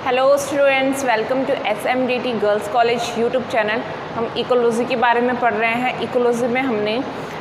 Hello students, welcome to SMDT girls college YouTube channel. हम ecology के बारे में पढ़ रहे हैं। इकोलॉजी में हमने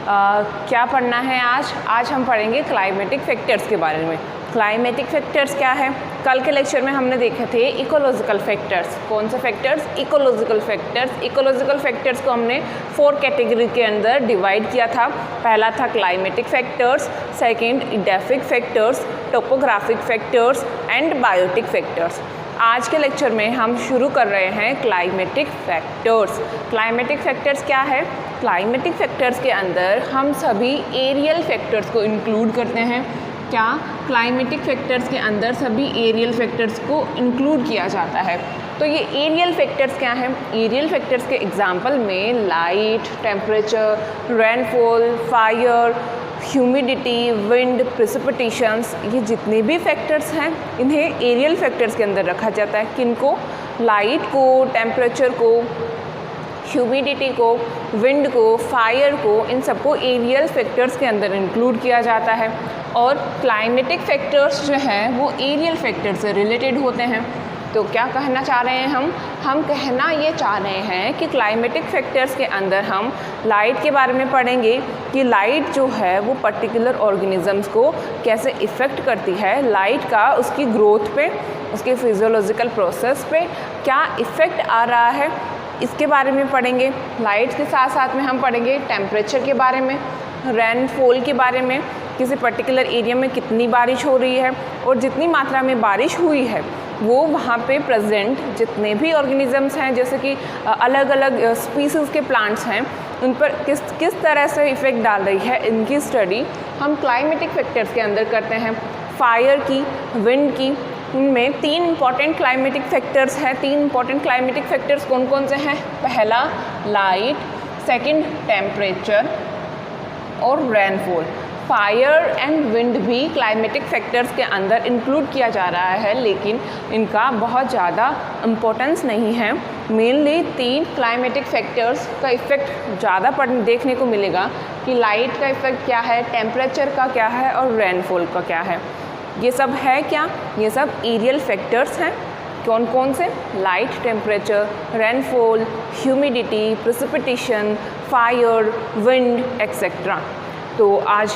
क्या पढ़ना है आज हम पढ़ेंगे क्लाइमेटिक फैक्टर्स के बारे में। क्लाइमेटिक फैक्टर्स क्या है? कल के लेक्चर में हमने देखे थे इकोलॉजिकल फैक्टर्स। कौन से factors? Ecological factors. Ecological factors को हमने 4 कैटेगरी के अंदर डिवाइड किया था। पहला था climatic factors, second edaphic factors, topographic factors and biotic factors. आज के लेक्चर में हम शुरू कर रहे हैं क्लाइमेटिक फैक्टर्स। क्लाइमेटिक फैक्टर्स क्या है? क्लाइमेटिक फैक्टर्स के अंदर हम सभी एरियल फैक्टर्स को इंक्लूड करते हैं। क्या? क्लाइमेटिक फैक्टर्स के अंदर सभी एरियल फैक्टर्स को इंक्लूड किया जाता है। तो ये एरियल फैक्टर्स क्या हैं? एरियल फैक्टर्स के एग्जांपल में light, temperature, rainfall, fire, humidity, wind, precipitations, ये जितने भी फैक्टर्स हैं इन्हें एरियल फैक्टर्स के अंदर रखा जाता है। किनको? लाइट को, टेम्परेचर को, ह्यूमिडिटी को, विंड को, फायर को, इन सबको एरियल फैक्टर्स के अंदर इंक्लूड किया जाता है। और क्लाइमेटिक फैक्टर्स जो हैं वो एरियल फैक्टर से रिलेटेड होते हैं। तो क्या कहना चाह रहे हैं हम कहना ये चाह रहे हैं कि क्लाइमेटिक फैक्टर्स के अंदर हम लाइट के बारे में पढ़ेंगे कि लाइट जो है वो पर्टिकुलर ऑर्गेनिजम्स को कैसे इफ़ेक्ट करती है। लाइट का उसकी ग्रोथ पे, उसके फिजियोलॉजिकल प्रोसेस पे क्या इफ़ेक्ट आ रहा है, इसके बारे में पढ़ेंगे। लाइट के साथ साथ में हम पढ़ेंगे टेम्परेचर के बारे में, रेनफॉल के बारे में, किसी पर्टिकुलर एरिया में कितनी बारिश हो रही है और जितनी मात्रा में बारिश हुई है वो वहाँ पे प्रेजेंट जितने भी ऑर्गेनिजम्स हैं, जैसे कि अलग अलग स्पीसीज़ के प्लांट्स हैं, उन पर किस तरह से इफ़ेक्ट डाल रही है, इनकी स्टडी हम क्लाइमेटिक फैक्टर्स के अंदर करते हैं। फायर की, विंड की, उनमें 3 इंपॉर्टेंट क्लाइमेटिक फैक्टर्स हैं। 3 इंपॉर्टेंट क्लाइमेटिक फैक्टर्स कौन कौन से हैं? पहला लाइट, सेकंड टेम्परेचर और रेनफॉल। फायर एंड विंड भी क्लाइमेटिक फैक्टर्स के अंदर इंक्लूड किया जा रहा है, लेकिन इनका बहुत ज़्यादा इम्पोर्टेंस नहीं है। मेनली 3 क्लाइमेटिक फैक्टर्स का इफ़ेक्ट ज़्यादा देखने को मिलेगा कि लाइट का इफ़ेक्ट क्या है, टेम्परेचर का क्या है और रेनफॉल का क्या है। ये सब है क्या? ये सब एरियल फैक्टर्स हैं। कौन कौन से? Light, temperature, rainfall, humidity, precipitation, fire, wind etcetera. तो आज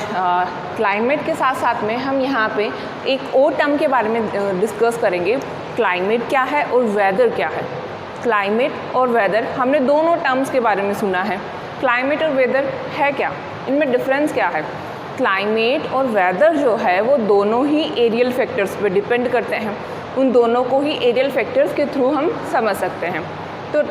क्लाइमेट के साथ साथ में हम यहाँ पे एक और टर्म के बारे में डिस्कस करेंगे। क्लाइमेट क्या है और वेदर क्या है। क्लाइमेट और वेदर, हमने दोनों टर्म्स के बारे में सुना है। क्लाइमेट और वेदर है क्या? इनमें डिफरेंस क्या है? क्लाइमेट और वेदर जो है वो दोनों ही एरियल फैक्टर्स पे डिपेंड करते हैं। उन दोनों को ही एरियल फैक्टर्स के थ्रू हम समझ सकते हैं। तो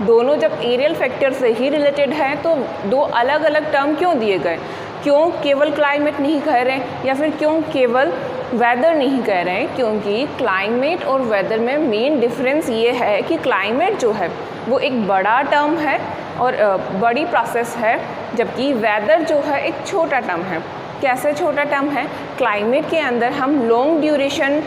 दोनों जब एरियल फैक्टर से ही रिलेटेड हैं तो 2 अलग अलग टर्म क्यों दिए गए? क्यों केवल क्लाइमेट नहीं कह रहे हैं या फिर क्यों केवल वेदर नहीं कह रहे हैं? क्योंकि क्लाइमेट और वेदर में मेन डिफरेंस ये है कि क्लाइमेट जो है वो एक बड़ा टर्म है और बड़ी प्रोसेस है, जबकि वेदर जो है एक छोटा टर्म है। कैसे छोटा टर्म है? क्लाइमेट के अंदर हम लॉन्ग ड्यूरेशन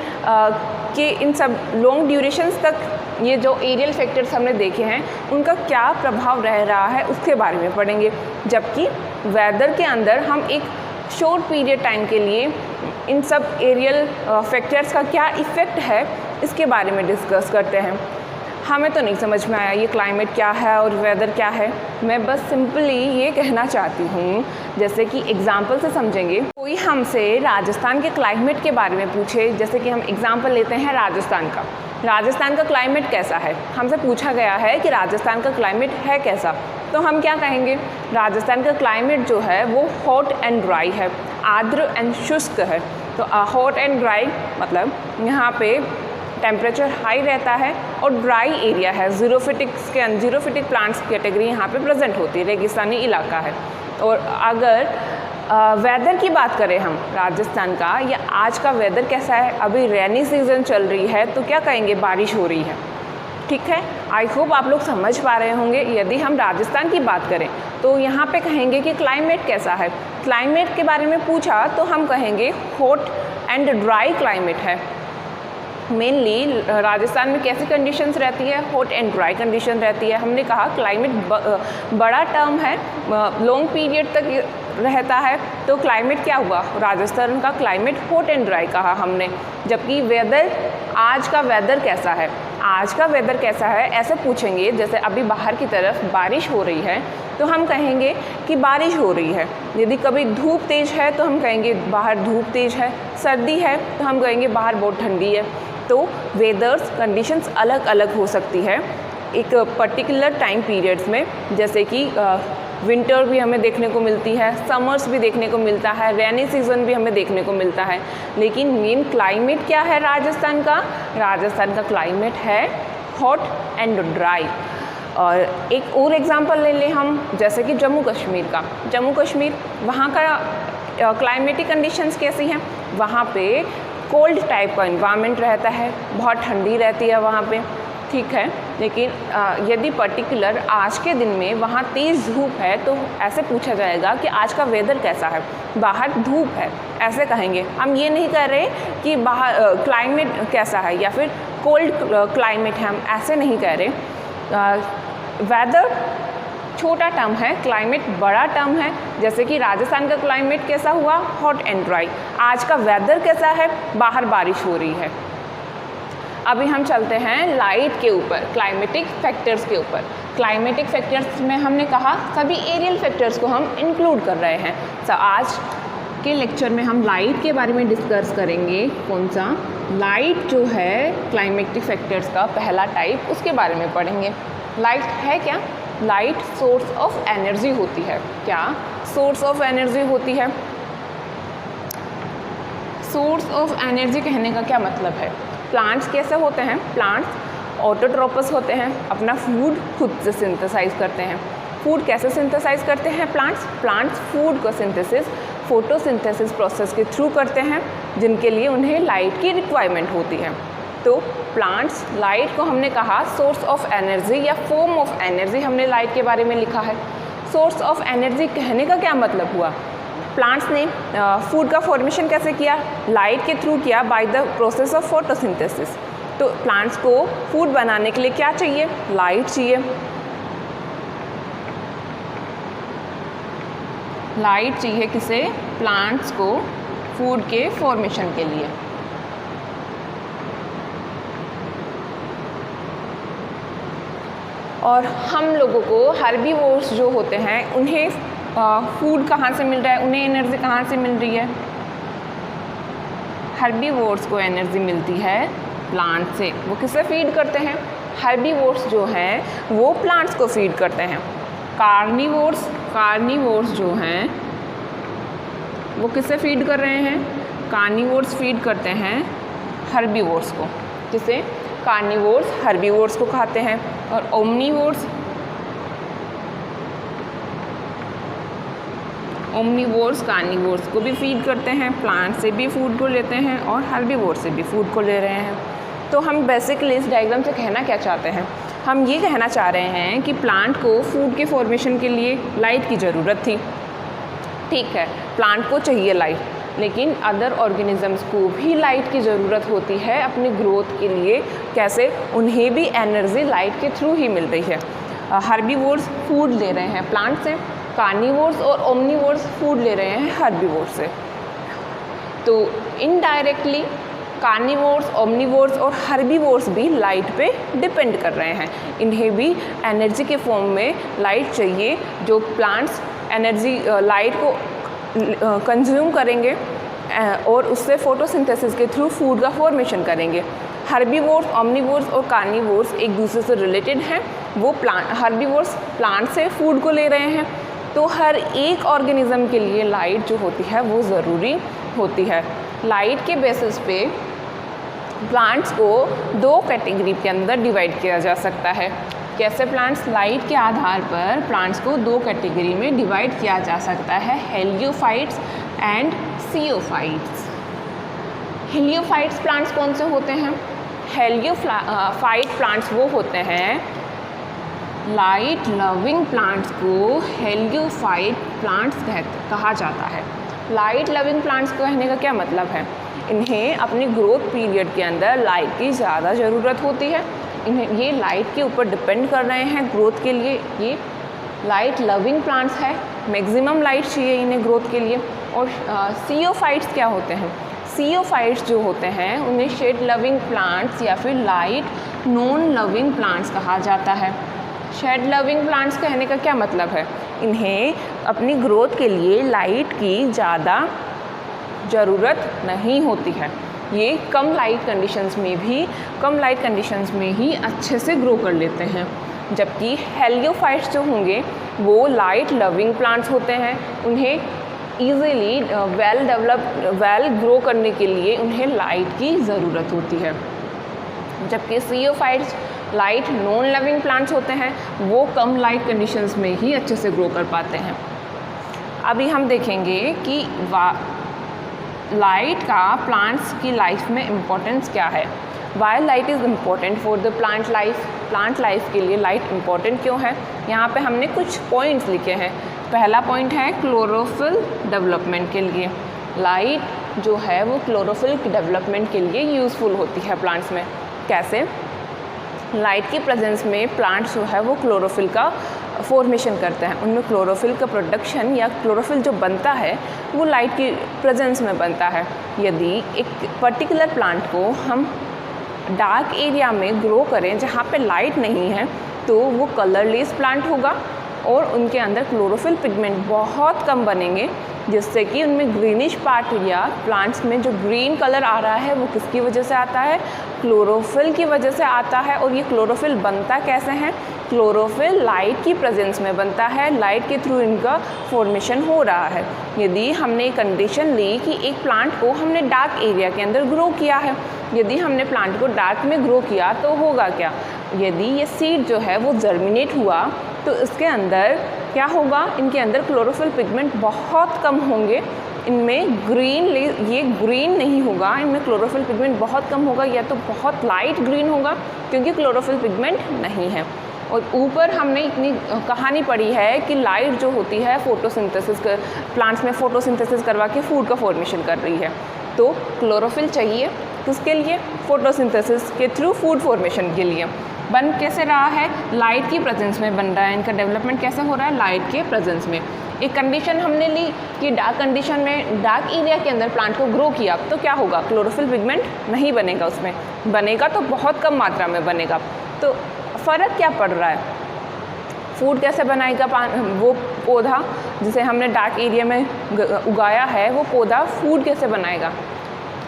के इन सब लॉन्ग ड्यूरेशंस तक ये जो एरियल फैक्टर्स हमने देखे हैं उनका क्या प्रभाव रह रहा है उसके बारे में पढ़ेंगे, जबकि वेदर के अंदर हम एक शॉर्ट पीरियड टाइम के लिए इन सब एरियल फैक्टर्स का क्या इफ़ेक्ट है इसके बारे में डिस्कस करते हैं। हमें तो नहीं समझ में आया ये क्लाइमेट क्या है और वेदर क्या है। मैं बस सिंपली ये कहना चाहती हूँ, जैसे कि एग्जाम्पल से समझेंगे। कोई हमसे राजस्थान के क्लाइमेट के बारे में पूछे, जैसे कि हम एग्जाम्पल लेते हैं राजस्थान का। राजस्थान का क्लाइमेट कैसा है? हमसे पूछा गया है कि राजस्थान का क्लाइमेट है कैसा, तो हम क्या कहेंगे? राजस्थान का क्लाइमेट जो है वो हॉट एंड ड्राई है, आर्द्र एंड शुष्क है। तो हॉट एंड ड्राई मतलब यहाँ पे टेम्परेचर हाई रहता है और ड्राई एरिया है। जीरोफिटिक प्लांट्स की कैटेगरी यहाँ पे प्रेजेंट होती है, रेगिस्तानी इलाका है। और अगर वेदर की बात करें हम राजस्थान का, या आज का वेदर कैसा है, अभी रेनी सीज़न चल रही है तो क्या कहेंगे? बारिश हो रही है। ठीक है, आई होप आप लोग समझ पा रहे होंगे। यदि हम राजस्थान की बात करें तो यहाँ पे कहेंगे कि क्लाइमेट कैसा है। क्लाइमेट के बारे में पूछा तो हम कहेंगे हॉट एंड ड्राई क्लाइमेट है। मेनली राजस्थान में कैसी कंडीशंस रहती है? हॉट एंड ड्राई कंडीशन रहती है। हमने कहा क्लाइमेट बड़ा टर्म है, लॉन्ग पीरियड तक रहता है, तो क्लाइमेट क्या हुआ, राजस्थान का क्लाइमेट हॉट एंड ड्राई कहा हमने। जबकि वेदर, आज का वेदर कैसा है, आज का वेदर कैसा है ऐसे पूछेंगे, जैसे अभी बाहर की तरफ बारिश हो रही है तो हम कहेंगे कि बारिश हो रही है। यदि कभी धूप तेज़ है तो हम कहेंगे बाहर धूप तेज़ है। सर्दी है तो हम कहेंगे बाहर बहुत ठंडी है। तो वेदर्स कंडीशंस अलग अलग हो सकती है एक पर्टिकुलर टाइम पीरियड्स में, जैसे कि विंटर भी हमें देखने को मिलती है, समर्स भी देखने को मिलता है, रेनी सीज़न भी हमें देखने को मिलता है। लेकिन मेन क्लाइमेट क्या है राजस्थान का, राजस्थान का क्लाइमेट है हॉट एंड ड्राई। और एक और एग्जांपल ले लें हम, जैसे कि जम्मू कश्मीर का। जम्मू कश्मीर, वहाँ का क्लाइमेटिक कंडीशंस कैसी हैं, वहाँ पे कोल्ड टाइप का इन्वायरमेंट रहता है, बहुत ठंडी रहती है वहाँ पे, ठीक है। लेकिन यदि पर्टिकुलर आज के दिन में वहाँ तेज़ धूप है तो ऐसे पूछा जाएगा कि आज का वेदर कैसा है, बाहर धूप है, ऐसे कहेंगे। हम ये नहीं कह रहे कि बाहर क्लाइमेट कैसा है या फिर कोल्ड क्लाइमेट है, हम ऐसे नहीं कह रहे। वेदर छोटा टर्म है, क्लाइमेट बड़ा टर्म है। जैसे कि राजस्थान का क्लाइमेट कैसा हुआ, हॉट एंड ड्राई। आज का वेदर कैसा है, बाहर बारिश हो रही है। अभी हम चलते हैं लाइट के ऊपर, क्लाइमेटिक फैक्टर्स के ऊपर। क्लाइमेटिक फैक्टर्स में हमने कहा सभी एरियल फैक्टर्स को हम इंक्लूड कर रहे हैं। तो आज के लेक्चर में हम लाइट के बारे में डिस्कस करेंगे। कौन सा, लाइट जो है क्लाइमेटिक फैक्टर्स का पहला टाइप, उसके बारे में पढ़ेंगे। लाइट है क्या, लाइट सोर्स ऑफ एनर्जी होती है। क्या सोर्स ऑफ एनर्जी होती है? सोर्स ऑफ एनर्जी कहने का क्या मतलब है? प्लांट्स कैसे होते हैं, प्लांट्स ऑटोट्रोपस होते हैं, अपना फूड खुद से सिंथेसाइज करते हैं। फूड कैसे सिंथेसाइज करते हैं प्लांट्स? प्लांट्स फूड को सिंथेसिस फोटोसिंथेसिस प्रोसेस के थ्रू करते हैं, जिनके लिए उन्हें लाइट की रिक्वायरमेंट होती है। तो प्लांट्स, लाइट को हमने कहा सोर्स ऑफ एनर्जी या फॉर्म ऑफ एनर्जी, हमने लाइट के बारे में लिखा है। सोर्स ऑफ एनर्जी कहने का क्या मतलब हुआ? प्लांट्स ने फूड का फॉर्मेशन कैसे किया? लाइट के थ्रू किया, by the process of photosynthesis. तो प्लांट्स को फूड बनाने के लिए क्या चाहिए? लाइट चाहिए। लाइट चाहिए किसे? प्लांट्स को फूड के फॉर्मेशन के लिए। और हम लोगों को हर्बीवोर्स जो होते हैं उन्हें फूड कहाँ से मिल रहा है, उन्हें एनर्जी कहाँ से मिल रही है? हर्बीवोर्स को एनर्जी मिलती है प्लांट से। वो किसे फीड करते हैं? हर्बीवोर्स जो हैं वो प्लांट्स को फीड करते हैं। कार्निवोर्स जो हैं वो किसे फीड कर रहे हैं? कार्निवोर्स फीड करते हैं हर्बीवोर्स को। जिसे कार्निवोर्स हर्बीवोर्स को खाते हैं। और ओमनीवोर्स कार्निवोर्स को भी फीड करते हैं, प्लांट से भी फूड को लेते हैं और हर्बीवोर्स से भी फूड को ले रहे हैं। तो हम बेसिकली इस डायग्राम से कहना क्या चाहते हैं? हम ये कहना चाह रहे हैं कि प्लांट को फूड के फॉर्मेशन के लिए लाइट की ज़रूरत थी, ठीक है, प्लांट को चाहिए लाइट, लेकिन अदर ऑर्गेनिजम्स को भी लाइट की ज़रूरत होती है अपनी ग्रोथ के लिए। कैसे? उन्हें भी एनर्जी लाइट के थ्रू ही मिल रही है। हर्बीवोर्स फूड ले रहे हैं प्लांट से, कार्निवोर्स और ओमनीवोर्स फूड ले रहे हैं हर्बीवोर्स से। तो इनडायरेक्टली कार्निवोर्स, ओमनीवोर्स और हर्बीवोर्स भी लाइट पे डिपेंड कर रहे हैं। इन्हें भी एनर्जी के फॉर्म में लाइट चाहिए, जो प्लांट्स एनर्जी लाइट को कंज्यूम करेंगे और उससे फोटोसिंथेसिस के थ्रू फूड का फॉर्मेशन करेंगे। हर्बीवोर्स, ओमनीवोर्स और कार्निवोर्स एक दूसरे से रिलेटेड हैं। वो हर्बीवोर्स प्लांट से फूड को ले रहे हैं। तो हर एक ऑर्गेनिज्म के लिए लाइट जो होती है वो ज़रूरी होती है। लाइट के बेसिस पे प्लांट्स को दो कैटेगरी के अंदर डिवाइड किया जा सकता है। कैसे प्लांट्स? लाइट के आधार पर प्लांट्स को दो कैटेगरी में डिवाइड किया जा सकता है, हेलियोफाइट्स एंड सियोफाइट्स। हेलियोफाइट्स प्लांट्स कौन से होते हैं? हेलियोफाइट प्लांट्स वो होते हैं, लाइट लविंग प्लांट्स को हेलियोफाइट प्लांट्स कहा जाता है। लाइट लविंग प्लांट्स को कहने का क्या मतलब है? इन्हें अपनी ग्रोथ पीरियड के अंदर लाइट की ज़्यादा ज़रूरत होती है। इन्हें ये लाइट के ऊपर डिपेंड कर रहे हैं ग्रोथ के लिए। ये लाइट लविंग प्लांट्स है। मैक्सिमम लाइट चाहिए इन्हें ग्रोथ के लिए। और सीओफाइट्स क्या होते हैं? सीओफाइट्स जो होते हैं उन्हें शेड लविंग प्लांट्स या फिर लाइट नॉन लविंग प्लांट्स कहा जाता है। शेड लविंग प्लांट्स कहने का क्या मतलब है? इन्हें अपनी ग्रोथ के लिए लाइट की ज़्यादा ज़रूरत नहीं होती है। ये कम लाइट कंडीशंस में ही अच्छे से ग्रो कर लेते हैं। जबकि हेलियोफाइट्स जो होंगे वो लाइट लविंग प्लांट्स होते हैं। उन्हें ईज़िली वेल ग्रो करने के लिए उन्हें लाइट की ज़रूरत होती है। जबकि सीओफाइट्स लाइट नॉन लविंग प्लांट्स होते हैं, वो कम लाइट कंडीशंस में ही अच्छे से ग्रो कर पाते हैं। अभी हम देखेंगे कि लाइट का प्लांट्स की लाइफ में इम्पोर्टेंस क्या है। Why light is important for the plant life के लिए लाइट इम्पोर्टेंट क्यों है? यहाँ पे हमने कुछ पॉइंट्स लिखे हैं। पहला पॉइंट है क्लोरोफिल डेवलपमेंट के लिए। लाइट जो है वो क्लोरोफिल डेवलपमेंट के लिए यूज़फुल होती है प्लांट्स में। कैसे? लाइट की प्रेजेंस में प्लांट्स जो है वो क्लोरोफिल का फॉर्मेशन करते हैं। उनमें क्लोरोफिल का प्रोडक्शन या क्लोरोफिल जो बनता है वो लाइट की प्रेजेंस में बनता है। यदि एक पर्टिकुलर प्लांट को हम डार्क एरिया में ग्रो करें जहाँ पे लाइट नहीं है तो वो कलरलेस प्लांट होगा और उनके अंदर क्लोरोफिल पिगमेंट बहुत कम बनेंगे, जिससे कि उनमें ग्रीनिश पार्ट या प्लांट्स में जो ग्रीन कलर आ रहा है वो किसकी वजह से आता है? क्लोरोफिल की वजह से आता है। और ये क्लोरोफिल बनता कैसे है? क्लोरोफिल लाइट की प्रेजेंस में बनता है, लाइट के थ्रू इनका फॉर्मेशन हो रहा है। यदि हमने कंडीशन ली कि एक प्लांट को हमने डार्क एरिया के अंदर ग्रो किया है, यदि हमने प्लांट को डार्क में ग्रो किया तो होगा क्या? यदि ये सीड जो है वो जर्मिनेट हुआ तो इसके अंदर क्या होगा? इनके अंदर क्लोरोफिल पिगमेंट बहुत कम होंगे। इनमें ये ग्रीन नहीं होगा, इनमें क्लोरोफिल पिगमेंट बहुत कम होगा या तो बहुत लाइट ग्रीन होगा क्योंकि क्लोरोफिल पिगमेंट नहीं है। और ऊपर हमने इतनी कहानी पढ़ी है कि लाइट जो होती है फोटोसिंथेसिस प्लांट्स में फोटोसिंथेसिस करवा के फूड का फॉर्मेशन कर रही है। तो क्लोरोफिल चाहिए किसके लिए? फोटोसिंथेसिस के थ्रू फूड फॉर्मेशन के लिए। बन कैसे रहा है? लाइट की प्रेजेंस में बन रहा है। इनका डेवलपमेंट कैसे हो रहा है? लाइट के प्रेजेंस में। एक कंडीशन हमने ली कि डार्क कंडीशन में डार्क एरिया के अंदर प्लांट को ग्रो किया तो क्या होगा? क्लोरोफिल पिगमेंट नहीं बनेगा, उसमें बनेगा तो बहुत कम मात्रा में बनेगा। तो फ़र्क क्या पड़ रहा है? फूड कैसे बनाएगा वो पौधा जिसे हमने डार्क एरिया में उगाया है, वो पौधा फूड कैसे बनाएगा?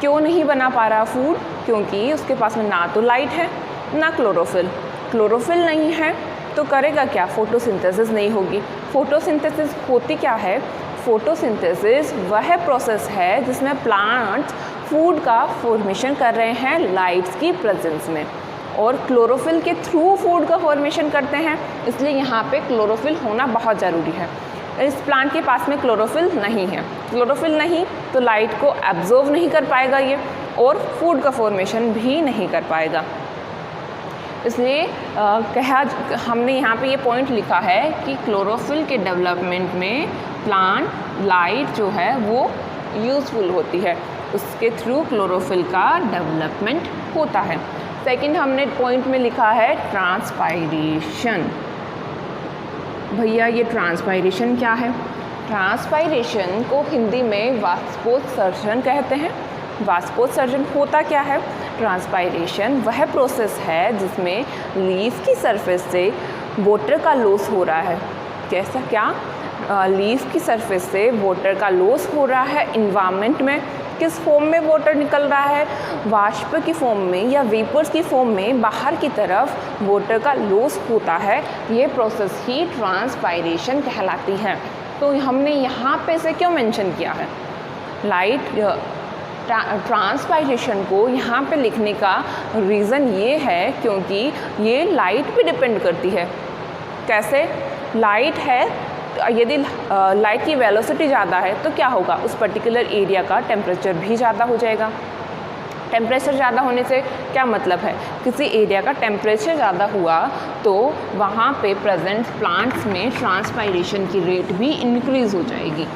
क्यों नहीं बना पा रहा फूड? क्योंकि उसके पास में ना तो लाइट है ना क्लोरोफिल नहीं है। तो करेगा क्या? फोटोसिंथेसिस नहीं होगी। फोटोसिंथेसिस होती क्या है? फोटोसिंथेसिस वह प्रोसेस है जिसमें प्लांट्स फूड का फॉर्मेशन कर रहे हैं लाइट्स की प्रेजेंस में, और क्लोरोफिल के थ्रू फूड का फॉर्मेशन करते हैं। इसलिए यहाँ पे क्लोरोफिल होना बहुत ज़रूरी है। इस प्लांट के पास में क्लोरोफिल नहीं है। क्लोरोफिल नहीं तो लाइट को एब्जॉर्व नहीं कर पाएगा ये, और फूड का फॉर्मेशन भी नहीं कर पाएगा। इसलिए हमने यहाँ पे ये पॉइंट लिखा है कि क्लोरोफिल के डेवलपमेंट में प्लांट लाइट जो है वो यूज़फुल होती है, उसके थ्रू क्लोरोफिल का डेवलपमेंट होता है। सेकंड हमने पॉइंट में लिखा है ट्रांसपायरेशन। भैया ये ट्रांसपायरेशन क्या है? ट्रांसपायरेशन को हिंदी में वाष्पोत्सर्जन कहते हैं। वाष्पोत्सर्जन होता क्या है? ट्रांसपायरेशन वह प्रोसेस है जिसमें लीफ की सरफेस से वाटर का लॉस हो रहा है। कैसा क्या? लीफ की सरफेस से वाटर का लॉस हो रहा है इन्वायरमेंट में। किस फॉर्म में वाटर निकल रहा है? वाष्प की फॉर्म में या वेपर्स की फॉर्म में बाहर की तरफ वाटर का लॉस होता है। ये प्रोसेस ही ट्रांसपायरेशन कहलाती है। तो हमने यहाँ पे से क्यों मेंशन किया है? लाइट ट्रांसपायरेशन को यहाँ पे लिखने का रीज़न ये है क्योंकि ये लाइट पे डिपेंड करती है। कैसे? लाइट है, यदि लाइट की वेलोसिटी ज़्यादा है तो क्या होगा? उस पर्टिकुलर एरिया का टेम्परेचर भी ज़्यादा हो जाएगा। टेम्परेचर ज़्यादा होने से क्या मतलब है? किसी एरिया का टेम्परेचर ज़्यादा हुआ तो वहाँ पे प्रेजेंट प्लांट्स में ट्रांसपायरेशन की रेट भी इंक्रीज़ हो जाएगी।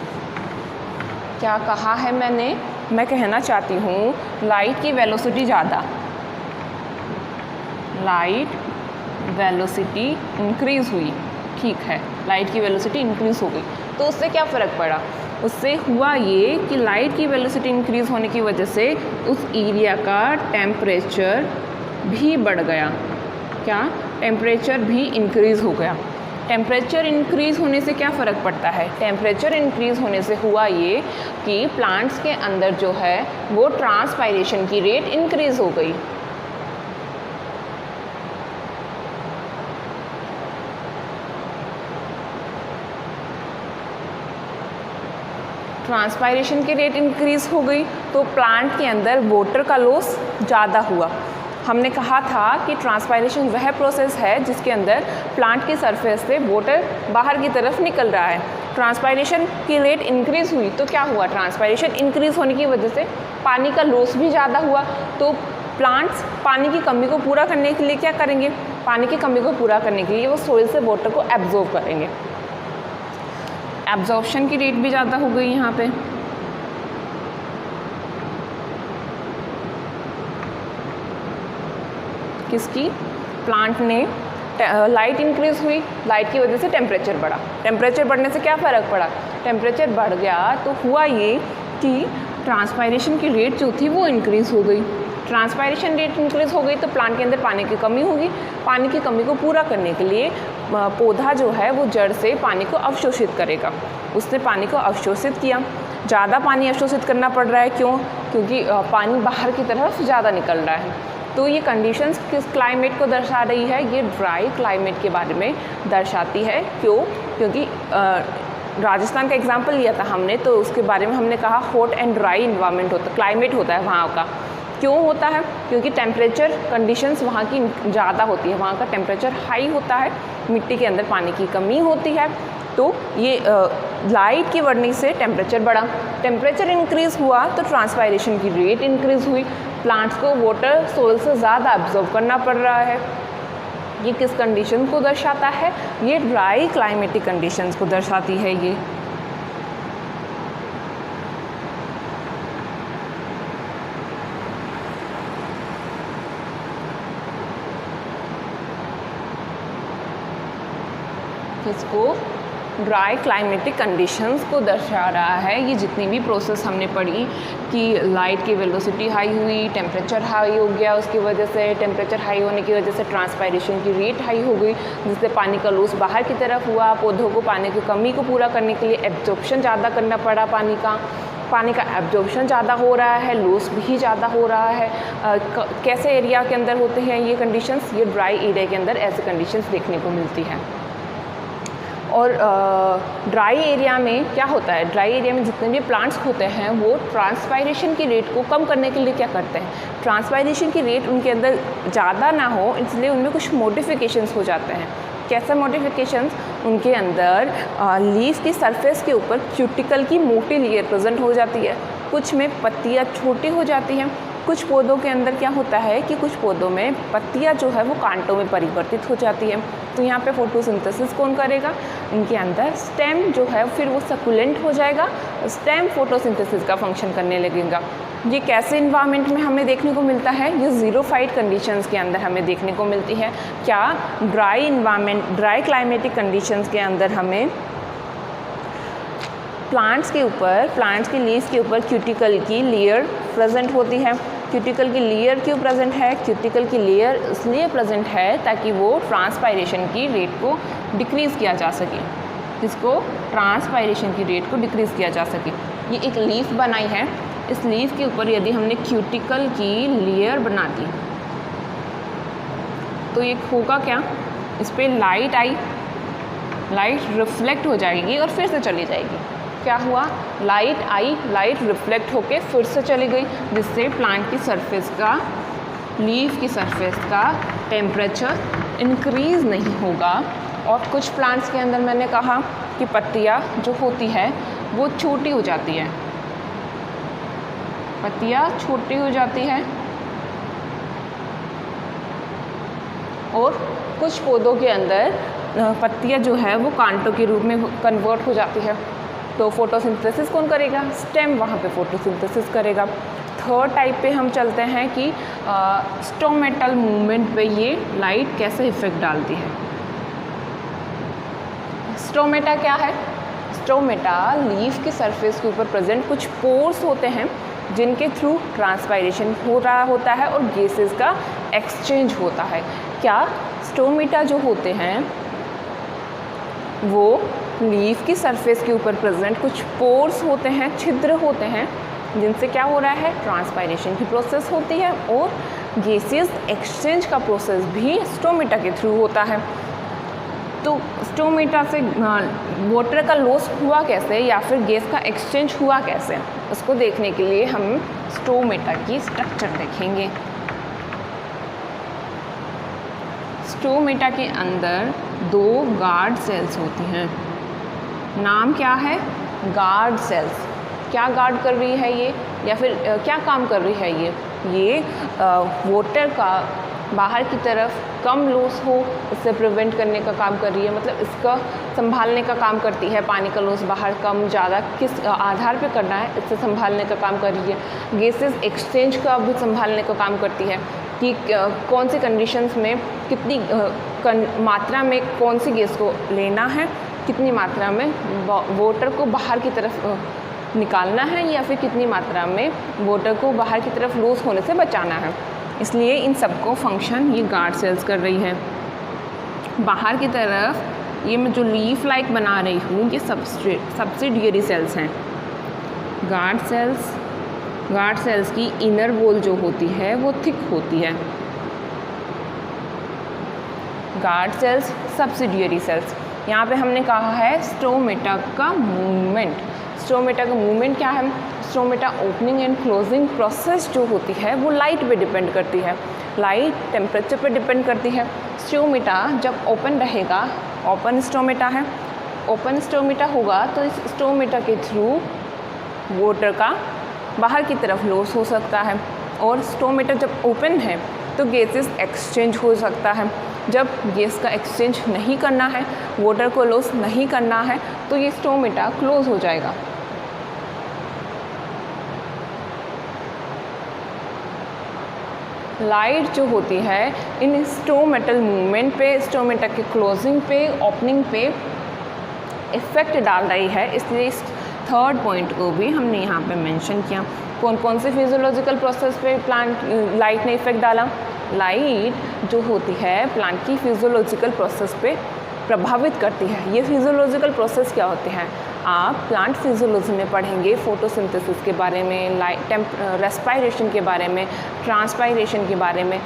क्या कहा है मैंने? मैं कहना चाहती हूँ लाइट की वेलोसिटी ज़्यादा, लाइट वेलोसिटी इंक्रीज़ हुई, ठीक है, लाइट की वेलोसिटी इंक्रीज़ हो गई तो उससे क्या फ़र्क पड़ा? उससे हुआ ये कि लाइट की वेलोसिटी इंक्रीज़ होने की वजह से उस एरिया का टेम्परेचर भी बढ़ गया। क्या? टेम्परेचर भी इंक्रीज़ हो गया। टेम्परेचर इंक्रीज़ होने से क्या फ़र्क पड़ता है? टेम्परेचर इंक्रीज़ होने से हुआ ये कि प्लांट्स के अंदर जो है वो ट्रांसपायरेशन की रेट इंक्रीज़ हो गई। ट्रांसपायरेशन की रेट इंक्रीज़ हो गई तो प्लांट के अंदर वाटर का लॉस ज़्यादा हुआ। हमने कहा था कि ट्रांसपायरेशन वह प्रोसेस है जिसके अंदर प्लांट की सरफेस से वाटर बाहर की तरफ निकल रहा है। ट्रांसपायरेशन की रेट इंक्रीज़ हुई तो क्या हुआ? ट्रांसपायरेशन इंक्रीज़ होने की वजह से पानी का लॉस भी ज़्यादा हुआ। तो प्लांट्स पानी की कमी को पूरा करने के लिए क्या करेंगे? पानी की कमी को पूरा करने के लिए वो सोइल से वाटर को एब्जॉर्ब करेंगे। एब्जॉर्प्शन की रेट भी ज़्यादा हो गई यहाँ पे। किसकी? प्लांट ने लाइट इंक्रीज़ हुई, लाइट की वजह से टेम्परेचर बढ़ा। टेम्परेचर बढ़ने से क्या फ़र्क पड़ा? टेम्परेचर बढ़ गया तो हुआ ये कि ट्रांसपायरेशन की रेट जो थी वो इंक्रीज़ हो गई। ट्रांसपायरेशन रेट इंक्रीज़ हो गई तो प्लांट के अंदर पानी की कमी होगी। पानी की कमी को पूरा करने के लिए पौधा जो है वो जड़ से पानी को अवशोषित करेगा। उसने पानी को अवशोषित किया। ज़्यादा पानी अवशोषित करना पड़ रहा है, क्यों? क्योंकि पानी बाहर की तरफ ज़्यादा निकल रहा है। तो ये कंडीशंस किस क्लाइमेट को दर्शा रही है? ये ड्राई क्लाइमेट के बारे में दर्शाती है। क्यों? क्योंकि राजस्थान का एग्जाम्पल लिया था हमने, तो उसके बारे में हमने कहा हॉट एंड ड्राई इन्वायरमेंट होता, क्लाइमेट होता है वहाँ का। क्यों होता है? क्योंकि टेम्परेचर कंडीशंस वहाँ की ज़्यादा होती है, वहाँ का टेम्परेचर हाई होता है, मिट्टी के अंदर पानी की कमी होती है। तो ये लाइट की बढ़ने से टेम्परेचर बढ़ा। टेम्परेचर इंक्रीज़ हुआ तो ट्रांसपायरेशन की रेट इंक्रीज़ हुई। प्लांट्स को वाटर सोइल से ज़्यादा एब्जॉर्ब करना पड़ रहा है। ये किस कंडीशन को दर्शाता है? ये ड्राई क्लाइमेटिक कंडीशंस को दर्शाती है। ये किसको? ड्राई क्लाइमेटिक कंडीशंस को दर्शा रहा है। ये जितनी भी प्रोसेस हमने पढ़ी कि लाइट की वेलोसिटी हाई हुई, टेम्परेचर हाई हो गया, उसकी वजह से टेम्परेचर हाई होने की वजह से ट्रांसपायरेशन की रेट हाई हो गई, जिससे पानी का लॉस बाहर की तरफ हुआ। पौधों को पानी की कमी को पूरा करने के लिए एब्जॉर्प्शन ज़्यादा करना पड़ा पानी का एब्जॉर्प्शन ज़्यादा हो रहा है, लॉस भी ज़्यादा हो रहा है। कैसे एरिया के अंदर होते हैं ये कंडीशंस? ये ड्राई एरिया के अंदर ऐसे कंडीशंस देखने को मिलती हैं। और ड्राई एरिया में क्या होता है? ड्राई एरिया में जितने भी प्लांट्स होते हैं वो ट्रांसपायरेशन की रेट को कम करने के लिए क्या करते हैं? ट्रांसपायरेशन की रेट उनके अंदर ज़्यादा ना हो, इसलिए उनमें कुछ मॉडिफिकेशंस हो जाते हैं। कैसा मॉडिफिकेशंस? उनके अंदर लीफ की सरफेस के ऊपर क्यूटिकल की मोटी लेयर प्रेजेंट हो जाती है। कुछ में पत्तियाँ छोटी हो जाती हैं। कुछ पौधों के अंदर क्या होता है कि कुछ पौधों में पत्तियाँ जो है वो कांटों में परिवर्तित हो जाती है। तो यहाँ पे फोटोसिंथेसिस कौन करेगा? इनके अंदर स्टेम जो है फिर वो सकुलेंट हो जाएगा, स्टेम फोटोसिंथेसिस का फंक्शन करने लगेगा। ये कैसे इन्वायरमेंट में हमें देखने को मिलता है? ये ज़ीरोफाइट कंडीशंस के अंदर हमें देखने को मिलती है। क्या? Dry environment, dry climatic conditions के अंदर हमें प्लांट्स की लीव्स के ऊपर क्यूटिकल की लेयर प्रेजेंट होती है। क्यूटिकल की लेयर क्यों प्रेजेंट है? क्यूटिकल की लेयर इसलिए प्रेजेंट है ताकि वो ट्रांसपायरेशन की रेट को डिक्रीज़ किया जा सके। इसको ट्रांसपायरेशन की रेट को डिक्रीज़ किया जा सके। ये एक लीफ बनाई है, इस लीफ के ऊपर यदि हमने क्यूटिकल की लेयर बना दी तो ये होगा क्या? इस पर लाइट आई, लाइट रिफ्लेक्ट हो जाएगी और फिर से चली जाएगी। क्या हुआ? लाइट आई, लाइट रिफ्लेक्ट होके फिर से चली गई, जिससे प्लांट की सरफेस का, लीफ की सरफेस का टेम्परेचर इंक्रीज़ नहीं होगा। और कुछ प्लांट्स के अंदर मैंने कहा कि पत्तियाँ जो होती है वो छोटी हो जाती है, पत्तियाँ छोटी हो जाती है। और कुछ पौधों के अंदर पत्तियाँ जो है वो कांटों के रूप में कन्वर्ट हो जाती है। तो फोटोसिंथेसिस कौन करेगा? स्टेम वहाँ पे फोटोसिंथेसिस करेगा। थर्ड टाइप पे हम चलते हैं कि स्टोमेटल मूवमेंट पे ये लाइट कैसे इफेक्ट डालती है। स्टोमेटा क्या है? स्टोमेटा लीफ के सरफेस के ऊपर प्रेजेंट कुछ पोर्स होते हैं जिनके थ्रू ट्रांसपायरेशन हो रहा होता है और गैसेस का एक्सचेंज होता है। क्या स्टोमेटा जो होते हैं वो लीफ की सरफेस के ऊपर प्रेजेंट कुछ पोर्स होते हैं, छिद्र होते हैं, जिनसे क्या हो रहा है, ट्रांसपायरेशन की प्रोसेस होती है और गैसेस एक्सचेंज का प्रोसेस भी स्टोमेटा के थ्रू होता है। तो स्टोमेटा से वाटर का लॉस हुआ कैसे या फिर गैस का एक्सचेंज हुआ कैसे, उसको देखने के लिए हम स्टोमेटा की स्ट्रक्चर देखेंगे। स्टोमेटा के अंदर 2 गार्ड सेल्स होती हैं। नाम क्या है, गार्ड सेल्स। क्या गार्ड कर रही है ये, या फिर क्या काम कर रही है ये वाटर का बाहर की तरफ कम लॉस हो इससे प्रिवेंट करने का काम कर रही है, मतलब इसका संभालने का काम करती है। पानी का लॉस बाहर कम ज़्यादा किस आधार पे करना है, इससे संभालने का काम कर रही है। गैसेस एक्सचेंज का भी संभालने का काम करती है कि कौन सी कंडीशंस में कितनी मात्रा में कौन सी गैस को लेना है, कितनी मात्रा में वाटर को बाहर की तरफ निकालना है या फिर कितनी मात्रा में वाटर को बाहर की तरफ लॉस होने से बचाना है। इसलिए इन सबको फंक्शन ये गार्ड सेल्स कर रही है। बाहर की तरफ ये मैं जो लीफ लाइक बना रही हूँ ये सब्सिडियरी सेल्स हैं। गार्ड सेल्स की इनर वॉल जो होती है वो थिक होती है। Guard cells, subsidiary cells. यहाँ पे हमने कहा है स्टोमेटा का मूवमेंट। स्टोमेटा का मूवमेंट क्या है, stomata opening and closing process जो होती है वो लाइट पे डिपेंड करती है, लाइट टेम्परेचर पे डिपेंड करती है। स्टोमेटा जब ओपन रहेगा, ओपन स्टोमेटा है, ओपन स्टोमेटा होगा तो इस स्टोमेटा के थ्रू वाटर का बाहर की तरफ लॉस हो सकता है। और स्टोमेटा जब ओपन है तो गैसेस एक्सचेंज हो सकता है। जब गैस का एक्सचेंज नहीं करना है, वाटर को लॉस नहीं करना है, तो ये स्टोमेटा क्लोज हो जाएगा। लाइट जो होती है इन स्टोमेटल मूवमेंट पे, स्टोमेटा के क्लोजिंग पे, ओपनिंग पे इफ़ेक्ट डाल रही है। इसलिए इस थर्ड पॉइंट को भी हमने यहाँ पे मेंशन किया। कौन कौन से फिजियोलॉजिकल प्रोसेस पे लाइट ने इफ़ेक्ट डाला। लाइट जो होती है प्लांट की फिजियोलॉजिकल प्रोसेस पे प्रभावित करती है। ये फिजियोलॉजिकल प्रोसेस क्या होते हैं, आप प्लांट फिजियोलॉजी में पढ़ेंगे, फोटोसिंथेसिस के बारे में, रेस्पायरेशन के बारे में, ट्रांसपायरेशन के बारे में।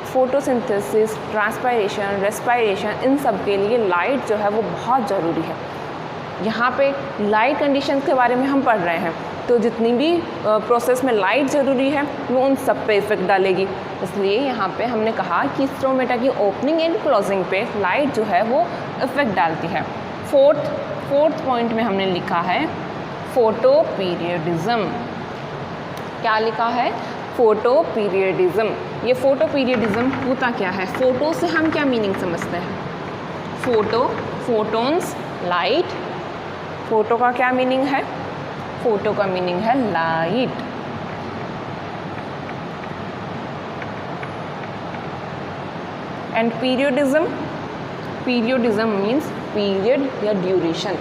फोटोसिंथेसिस, ट्रांसपायरेशन, रेस्पायरेशन, इन सब के लिए लाइट जो है वो बहुत ज़रूरी है। यहाँ पे लाइट कंडीशंस के बारे में हम पढ़ रहे हैं, तो जितनी भी प्रोसेस में लाइट ज़रूरी है वो उन सब पे इफ़ेक्ट डालेगी। इसलिए यहाँ पे हमने कहा कि स्टोमेटा की ओपनिंग एंड क्लोजिंग पे लाइट जो है वो इफ़ेक्ट डालती है। फोर्थ पॉइंट में हमने लिखा है फोटो पीरियडिज्म। क्या लिखा है, फोटो पीरियडिज्म। ये फोटो पीरियडिज्म होता क्या है, फोटो से हम क्या मीनिंग समझते हैं, फोटोन्स, लाइट। फोटो का क्या मीनिंग है, फोटो का मीनिंग है light. And periodism means period या ड्यूरेशन।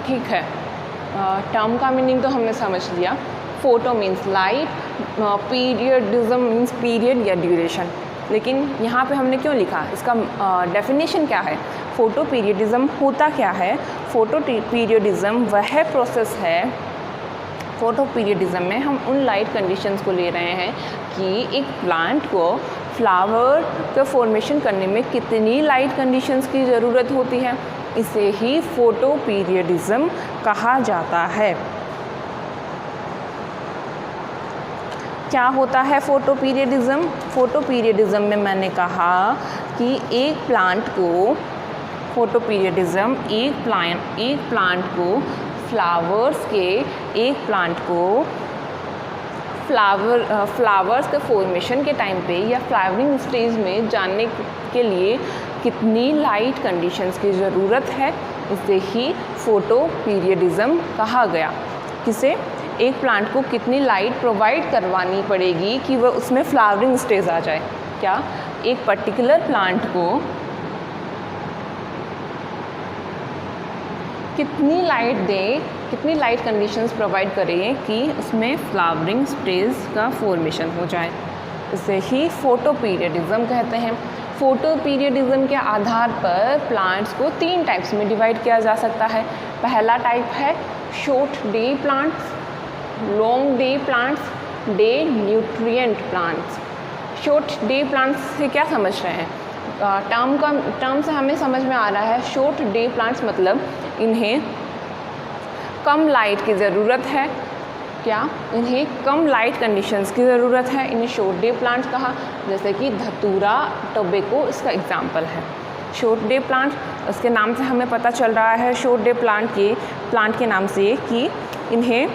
ठीक है, टर्म का मीनिंग तो हमने समझ लिया। Photo means light, periodism means period या ड्यूरेशन। लेकिन यहाँ पे हमने क्यों लिखा, इसका डेफिनेशन क्या है, फोटो पीरियडिज्म होता क्या है। फोटो पीरियडिज्म वह प्रोसेस है, फोटो पीरियडिज्म में हम उन लाइट कंडीशंस को ले रहे हैं कि एक प्लांट को फ्लावर का फॉर्मेशन करने में कितनी लाइट कंडीशंस की ज़रूरत होती है, इसे ही फोटो पीरियडिज्म कहा जाता है। क्या होता है फोटो पीरियडिज्म, फोटो पीरियडिज्म में मैंने कहा कि एक प्लांट को फोटो पीरियडिज्म, एक प्लांट को फ्लावर्स के, एक प्लांट को फ्लावर्स के फॉर्मेशन के टाइम पे या फ्लावरिंग स्टेज में जाने के लिए कितनी लाइट कंडीशंस की ज़रूरत है, इसे ही फोटो पीरियडिज्म कहा गया। किसे, एक प्लांट को कितनी लाइट प्रोवाइड करवानी पड़ेगी कि वह उसमें फ्लावरिंग स्टेज आ जाए। क्या, एक पर्टिकुलर प्लांट को कितनी लाइट दें, कितनी लाइट कंडीशंस प्रोवाइड करें कि उसमें फ्लावरिंग स्टेज का फॉर्मेशन हो जाए। इसे ही फोटो पीरियडिज्म कहते हैं। फोटो पीरियडिज्म के आधार पर प्लांट्स को 3 टाइप्स में डिवाइड किया जा सकता है। पहला टाइप है short day plants, long day plants, day neutral plants. Short day plants से क्या समझ रहे हैं? टर्म से हमें समझ में आ रहा है शॉर्ट डे प्लांट्स मतलब इन्हें कम लाइट की ज़रूरत है। क्या, इन्हें कम लाइट कंडीशंस की ज़रूरत है, इन्हें शॉर्ट डे प्लांट्स कहा। जैसे कि धतूरा, टोबैको इसका एग्जाम्पल है। शॉर्ट डे प्लांट, उसके नाम से हमें पता चल रहा है शॉर्ट डे प्लांट के नाम से कि इन्हें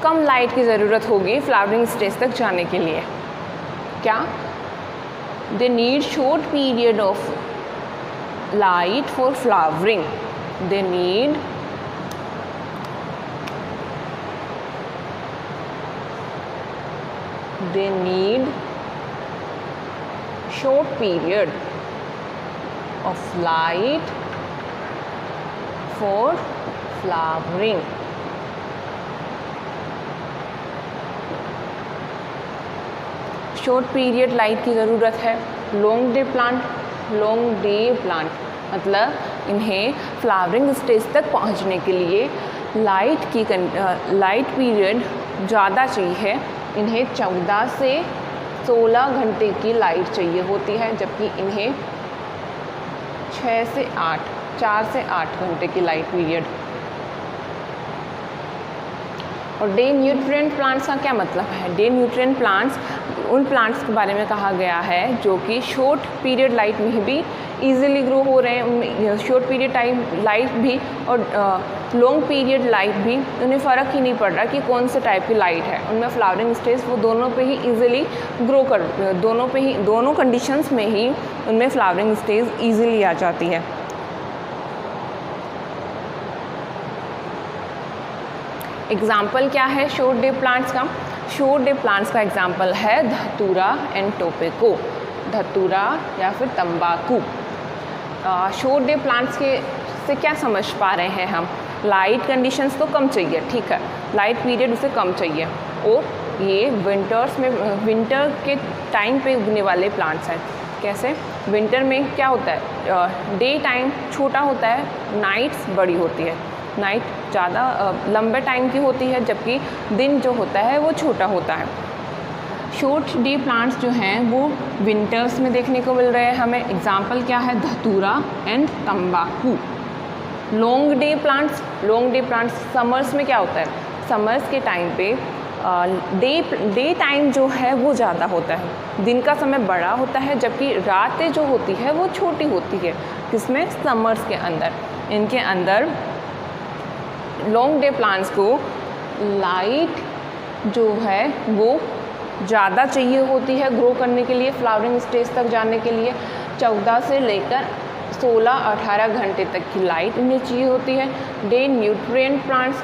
कम लाइट की ज़रूरत होगी फ्लावरिंग स्टेज तक जाने के लिए। क्या, they need short period of light for flowering. They need short period of light for flowering. Short period light की ज़रूरत है। लॉन्ग डे प्लांट मतलब इन्हें फ्लावरिंग स्टेज तक पहुंचने के लिए लाइट पीरियड ज़्यादा चाहिए। इन्हें 14 से 16 घंटे की लाइट चाहिए होती है, जबकि इन्हें 4 से 8 घंटे की लाइट पीरियड। और डे न्यूट्रिएंट प्लांट्स का क्या मतलब है? डे न्यूट्रिएंट प्लांट्स उन प्लांट्स के बारे में कहा गया है जो कि शॉर्ट पीरियड लाइट में भी इजीली ग्रो हो रहे हैं। उनमें शॉर्ट पीरियड टाइम लाइट भी और लॉन्ग पीरियड लाइट भी, उन्हें फ़र्क ही नहीं पड़ रहा कि कौन से टाइप की लाइट है। उनमें फ्लावरिंग स्टेज वो दोनों पे ही इजीली ग्रो दोनों कंडीशंस में ही उनमें फ्लावरिंग स्टेज इजीली आ जाती है। एग्जाम्पल क्या है शॉर्ट डे प्लांट्स का? शॉर्ट डे प्लांट्स का एग्जाम्पल है धतूरा एंड टोबैको, धतूरा या फिर तंबाकू। शॉर्ट डे प्लांट्स से क्या समझ पा रहे हैं हम? लाइट कंडीशंस तो कम चाहिए, ठीक है, लाइट पीरियड उसे कम चाहिए, और ये विंटर के टाइम पे उगने वाले प्लांट्स हैं। कैसे? विंटर में क्या होता है, डे टाइम छोटा होता है, नाइट्स बड़ी होती है, नाइट ज़्यादा लंबे टाइम की होती है, जबकि दिन जो होता है वो छोटा होता है। शॉर्ट डे प्लांट्स जो हैं वो विंटर्स में देखने को मिल रहे हैं हमें। एग्जाम्पल क्या है? धतूरा एंड तंबाकू। लॉन्ग डे प्लांट्स समर्स में क्या होता है? समर्स के टाइम पे डे टाइम जो है वो ज़्यादा होता है, दिन का समय बड़ा होता है, जबकि रातें जो होती है वो छोटी होती है। किसमें? समर्स के अंदर। इनके अंदर लॉन्ग डे प्लांट्स को लाइट जो है वो ज़्यादा चाहिए होती है ग्रो करने के लिए, फ्लावरिंग स्टेज तक जाने के लिए। 14 से लेकर 16-18 घंटे तक की लाइट इन्हें चाहिए होती है। डे न्यूट्रिएंट प्लांट्स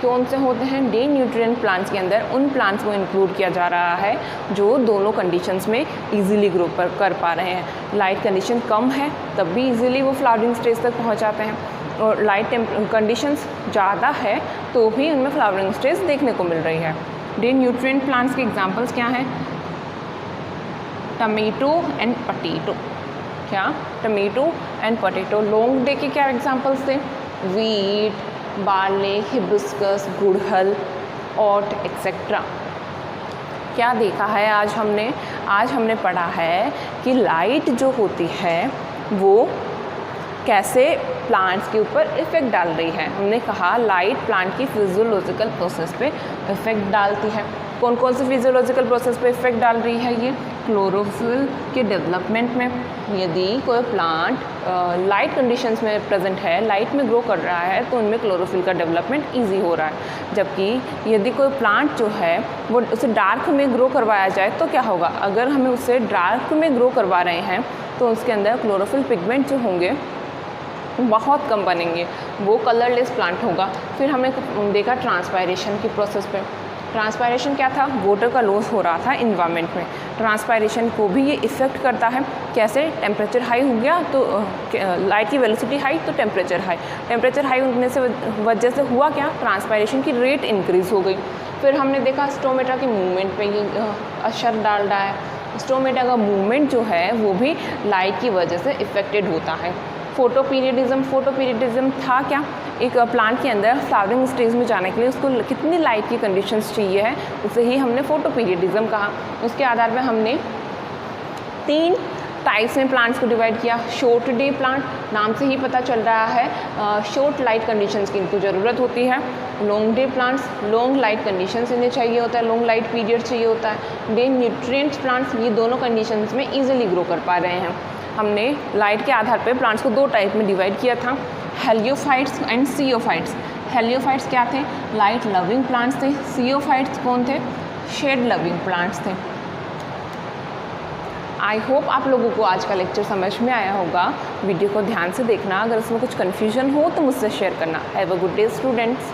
कौन से होते हैं? डे न्यूट्रिएंट प्लांट्स के अंदर उन प्लांट्स को इंक्लूड किया जा रहा है जो दोनों कंडीशंस में इजीली ग्रो कर पा रहे हैं। लाइट कंडीशन कम है तब भी इजीली वो फ्लावरिंग स्टेज तक पहुँच जाते हैं, और लाइट कंडीशंस ज़्यादा है तो भी उनमें फ्लावरिंग स्टेज देखने को मिल रही है। डे न्यूट्रिएंट प्लांट्स के एग्जांपल्स क्या हैं? Tomato and potato. क्या? Tomato and potato. Long day के क्या एग्जांपल्स थे? वीट, बार्ले, हिबिस्कस, गुड़हल, ओट एक्सेट्रा। क्या देखा है आज हमने पढ़ा है कि लाइट जो होती है वो कैसे प्लांट्स के ऊपर इफ़ेक्ट डाल रही है। हमने कहा लाइट प्लांट की फिजियोलॉजिकल प्रोसेस पे इफ़ेक्ट डालती है। कौन कौन से फिजियोलॉजिकल प्रोसेस पे इफ़ेक्ट डाल रही है ये? क्लोरोफिल के डेवलपमेंट में। यदि कोई प्लांट लाइट कंडीशंस में प्रेजेंट है, लाइट में ग्रो कर रहा है, तो उनमें क्लोरोफिल का डेवलपमेंट ईजी हो रहा है। जबकि यदि कोई प्लांट जो है वो उसे डार्क में ग्रो करवाया जाए तो क्या होगा? अगर हमें उसे डार्क में ग्रो करवा रहे हैं तो उसके अंदर क्लोरोफिल पिगमेंट जो होंगे बहुत कम बनेंगे, वो कलरलेस प्लांट होगा। फिर हमने देखा ट्रांसपायरेशन की प्रोसेस पे। ट्रांसपायरेशन क्या था? वाटर का लॉस हो रहा था इन्वायरमेंट में। ट्रांसपायरेशन को भी ये इफ़ेक्ट करता है। कैसे? टेम्परेचर हाई हो गया तो लाइट की वेलोसिटी हाई तो टेम्परेचर हाई, टेम्परेचर हाई होने से वजह से हुआ क्या? ट्रांसपायरेशन की रेट इंक्रीज़ हो गई। फिर हमने देखा स्टोमेटा के मूवमेंट पे ये असर डाल रहा है। स्टोमेटा का मूवमेंट जो है वो भी लाइट की वजह से इफ़ेक्टेड होता है। फोटोपीरियडिज्म था क्या? एक प्लांट के अंदर फ्लावरिंग स्टेज में जाने के लिए उसको कितनी लाइट की कंडीशंस चाहिए है, उसे ही हमने फोटोपीरियडिज्म कहा। उसके आधार पर हमने 3 टाइप्स में प्लांट्स को डिवाइड किया। शॉर्ट डे प्लांट, नाम से ही पता चल रहा है शॉर्ट लाइट कंडीशंस की इनको ज़रूरत होती है। Long day plants, long light conditions इन्हें चाहिए होता है, लॉन्ग लाइट पीरियड चाहिए होता है। डे न्यूट्रिएंट्स प्लांट्स, ये दोनों कंडीशंस में ईजिली ग्रो कर पा रहे हैं। हमने लाइट के आधार पर प्लांट्स को 2 टाइप में डिवाइड किया था, हेलियोफाइट्स एंड सियोफाइट्स। हेलियोफाइट्स क्या थे? लाइट लविंग प्लांट्स थे। सियोफाइट्स कौन थे? शेड लविंग प्लांट्स थे। आई होप आप लोगों को आज का लेक्चर समझ में आया होगा। वीडियो को ध्यान से देखना, अगर उसमें कुछ कन्फ्यूजन हो तो मुझसे शेयर करना। Have a good day students.